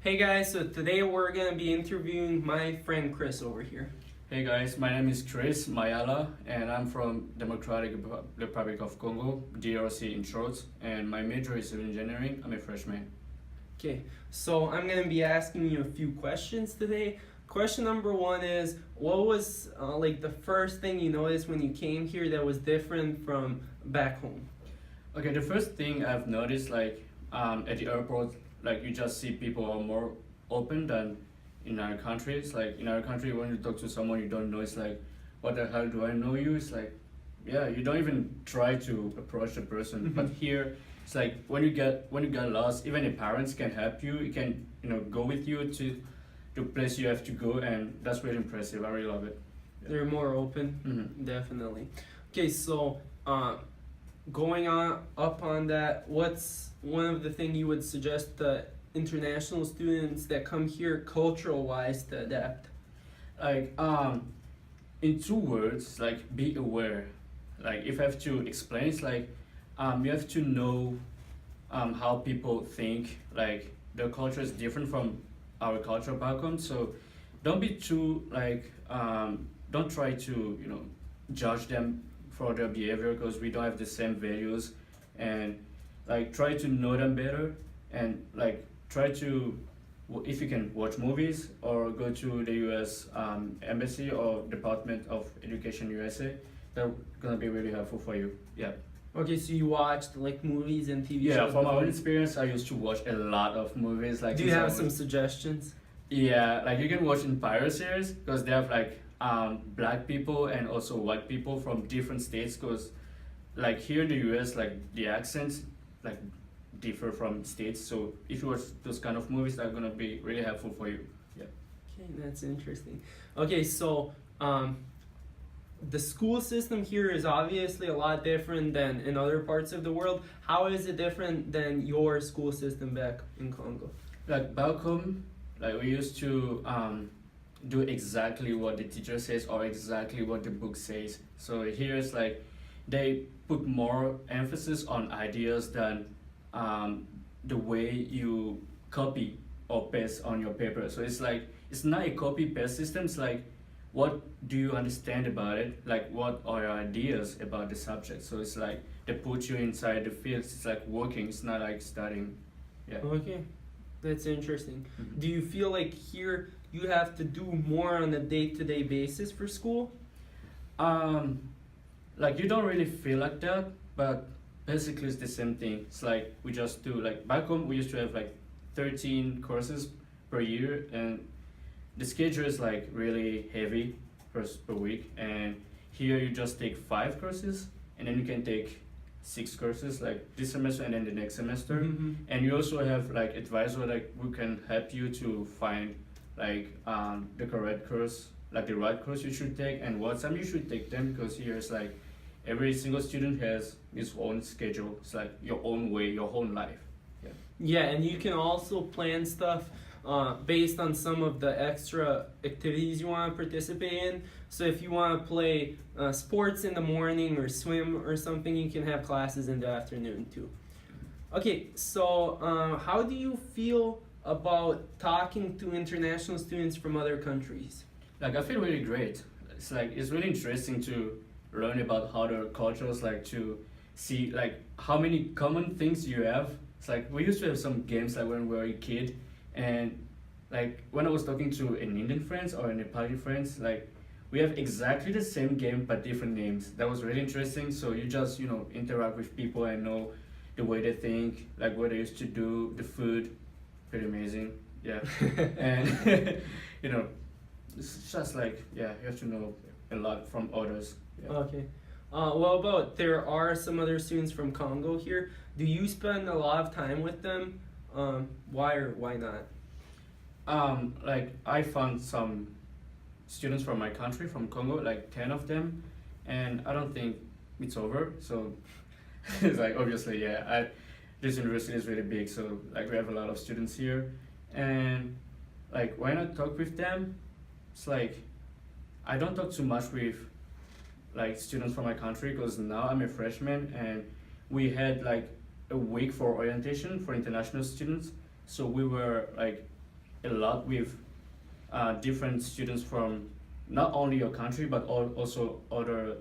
Hey guys, so today we're gonna be interviewing my friend Chris over here. Hey guys, my name is Chris Mayala and I'm from Democratic Republic of Congo, DRC in short, and my major is civil engineering. I'm a freshman. Okay, so I'm gonna be asking you a few questions today. Question number one is, what was like the first thing you noticed when you came here that was different from back home? Okay, the first thing I've noticed at the airport, you just see people are more open than in our countries. Like in our country, when you talk to someone you don't know, it's like, what the hell do I know you? It's like, yeah, you don't even try to approach the person. Mhm. But here, it's like when you get lost, even the parents can help you. You can go with you to the place you have to go, and that's really impressive. I really love it. They're more open, Mm-hmm. definitely. Okay, so going on up on that, what's one of the things you would suggest the international students that come here cultural wise to adapt? Like in two words, like be aware. Like if I have to explain, it's like you have to know how people think. Like their culture is different from our culture back home, so don't be too don't try to judge them for their behavior because we don't have the same values, and like try to know them better, and like try to, if you can, watch movies or go to the US embassy or Department of Education USA. They're gonna be really helpful for you. Yeah. Okay, so you watched like movies and TV Yeah, shows from my before? own experience, I used to watch a lot of movies. Like Do you since I have was- some suggestions? Yeah, like you can watch Empire series because they have black people and also white people from different states. Because like here in the US, like the accents like differ from states. So if you watch those kind of movies, they're gonna be really helpful for you. Yeah. Okay, that's interesting. Okay, so the school system here is obviously a lot different than in other parts of the world. How is it different than your school system back in Congo? Like back home, like we used to do exactly what the teacher says or exactly what the book says. So here it's like they put more emphasis on ideas than the way you copy or paste on your paper. So it's like it's not a copy paste system. It's like, what do you understand about it? Like what are your ideas about the subject? So it's like they put you inside the fields. It's like working. It's not like studying. Yeah. Okay, that's interesting. Mhm. Do you feel like here you have to do more on a day-to-day basis for school? Like you don't really feel like that, but basically it's the same thing. It's like we just do, like back home we used to have like 13 courses per year, and the schedule is like really heavy per week, and here you just take 5 courses and then you can take 6 courses like this semester and then the next semester. Mhm. And you also have like advisor like who can help you to find the correct course, like the right course you should take and what time you should take them, because here it's like every single student has his own schedule. It's like your own way, your own life. Yeah, and you can also plan stuff based on some of the extra activities you want to participate in. So if you want to play sports in the morning or swim or something, you can have classes in the afternoon too. Okay, so how do you feel about talking to international students from other countries? Like I feel really great. It's like it's really interesting to learn about other cultures, like to see like how many common things you have. It's like we used to have some games like when we were a kid, and like when I was talking to an Indian friends or a Nepali friends, like we have exactly the same game but different names. That was really interesting. So you just interact with people and know the way they think, like what they used to do, the food, pretty amazing. Yeah. And it's just like, yeah, you have to know a lot from others. Yeah. Okay. What about there are some other students from Congo here? Do you spend a lot of time with them? Why or why not? Like I found some students from my country, from Congo, like 10 of them, and I don't think it's over. So it's like obviously, yeah, this university is really big, so like we have a lot of students here, and like when I talk with them, it's like I don't talk too much with like students from my country because now I'm a freshman, and we had like a week for orientation for international students. So we were like a lot with different students from not only your country but also other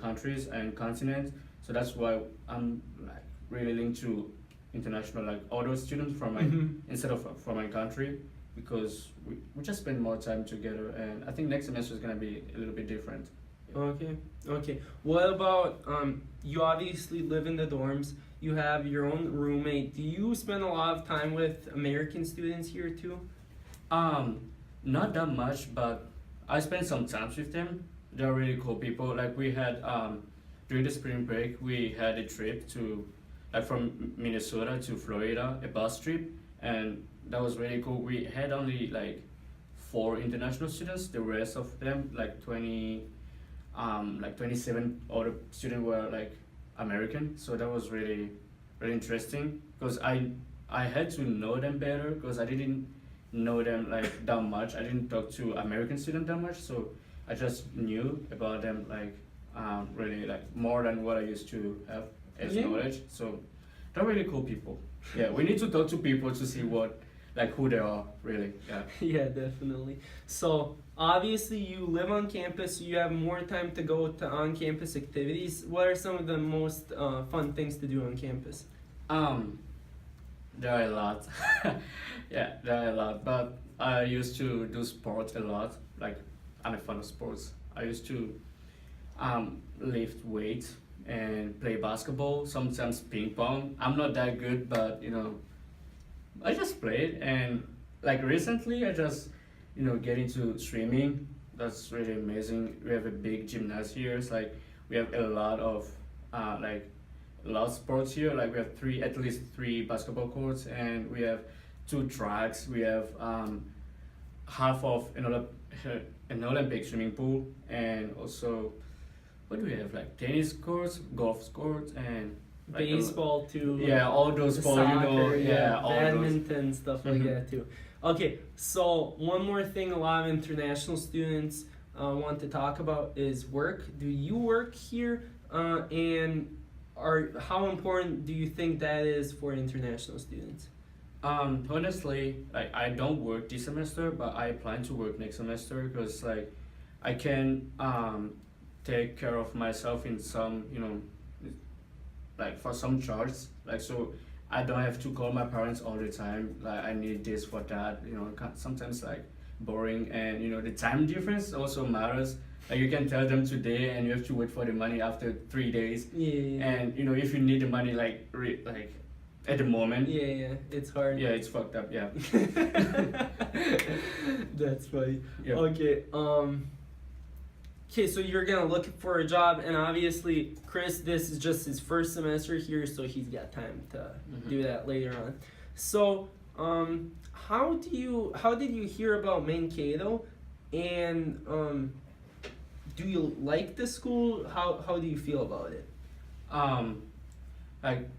countries and continents. So that's why I'm like really linked to international, like other students from my instead of from my country, because we just spend more time together, and I think next semester is gonna be a little bit different. Okay. Okay. What about you obviously live in the dorms. You have your own roommate. Do you spend a lot of time with American students here too? Not that much, but I spent some time with them. They're really cool people. Like we had during the spring break, we had a trip to like from Minnesota to Florida, a bus trip, and that was really cool. We had only like 4 international students. The rest of them, like 27 other students were like American. So that was really really interesting because I had to know them better because I didn't know them like that much. I didn't talk to American students that much, so I just knew about them like really like more than what I used to have as knowledge. So they're really cool people. Yeah, we need to talk to people to see what like who they are really. Yeah. Yeah, definitely. So obviously you live on campus, so you have more time to go to on-campus activities. What are some of the most fun things to do on campus? There are a lot. Yeah, there are a lot. But I used to do sports a lot. Like I'm a fan of sports. I used to lift weights and play basketball. Sometimes ping pong. I'm not that good, but I just played. And like recently, I just get into swimming. That's really amazing. We have a big gymnasium here. It's like we have a lot of like a lot of sports here. Like we have at least three basketball courts, and we have 2 tracks. We have half of an Olympic swimming pool, and also what do we have? Like tennis courts, golf courts, and like Baseball too. yeah, all those sports. Soccer, All badminton, stuff like that too. Okay, so one more thing a lot of international students want to talk about is work. Do you work here? And how important do you think that is for international students? Honestly, like I don't work this semester, but I plan to work next semester because like I can take care of myself in some like for some charts, like so I don't have to call my parents all the time. Like I need this for that. Sometimes like boring, and the time difference also matters. Like you can tell them today, and you have to wait for the money after 3 days. Yeah. And if you need the money like at the moment. Yeah, it's hard. Yeah, it's fucked up. Yeah. That's funny. Yeah. Okay. Okay, so you're gonna look for a job, and obviously, Chris, this is just his first semester here, so he's got time to do that later on. So, how did you hear about Mankato, and do you like the school? How do you feel about it? Like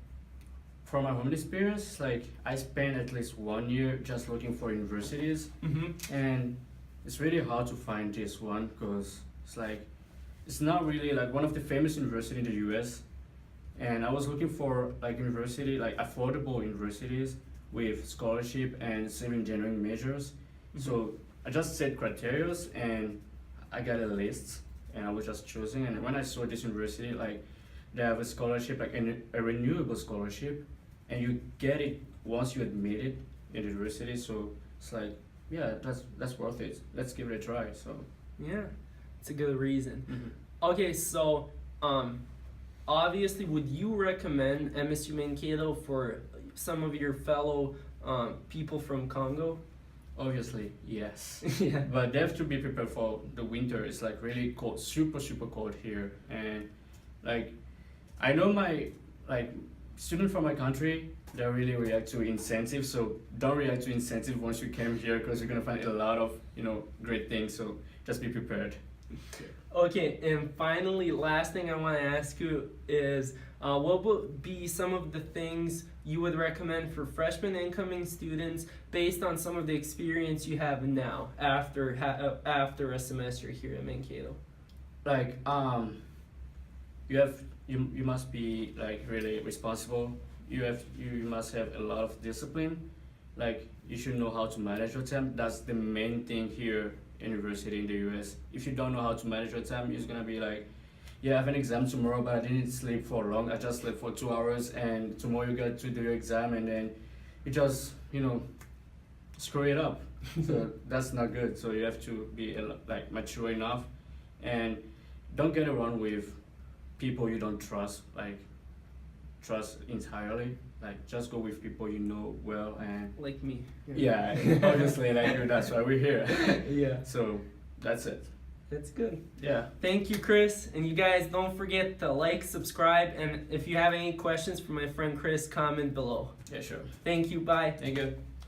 from my home experience, like I spent at least 1 year just looking for universities, and it's really hard to find this one because it's not really like one of the famous universities in the US, and I was looking for like university, like affordable universities with scholarship and civil engineering majors. So I just set criteria and I got a list, and I was just choosing. And when I saw this university, like they have a scholarship, like a renewable scholarship, and you get it once you admit it in the university. So it's like, yeah, that's worth it. Let's give it a try. So yeah, it's a good reason. Okay, so obviously, would you recommend MSU Mankato for some of your fellow people from Congo? Obviously, yes. Yeah. But they have to be prepared for the winter. It's like really cold, super cold here, and like I know my students from my country, they really react to incentives. So don't react to incentive once you came here, because you're gonna find a lot of great things. So just be prepared. Okay, and finally, last thing I want to ask you is, what would be some of the things you would recommend for freshman incoming students based on some of the experience you have now after a semester here at Mankato? Like you must be like really responsible. You must have a lot of discipline. Like you should know how to manage your time. That's the main thing here in university in the US. If you don't know how to manage your time, it's gonna be like, yeah, I have an exam tomorrow, but I didn't sleep for long. I just slept for 2 hours, and tomorrow you get to do your exam, and then you just, screw it up. So that's not good. So you have to be like mature enough, and don't get around with people you don't trust, like trust entirely. Like just go with people you know well, and Like me. yeah, obviously like you, that's why we're here. Yeah. So that's it. That's good. Yeah. Thank you, Chris. And you guys don't forget to like, subscribe, and if you have any questions for my friend Chris, comment below. Yeah, sure. Thank you. Bye. Thank you.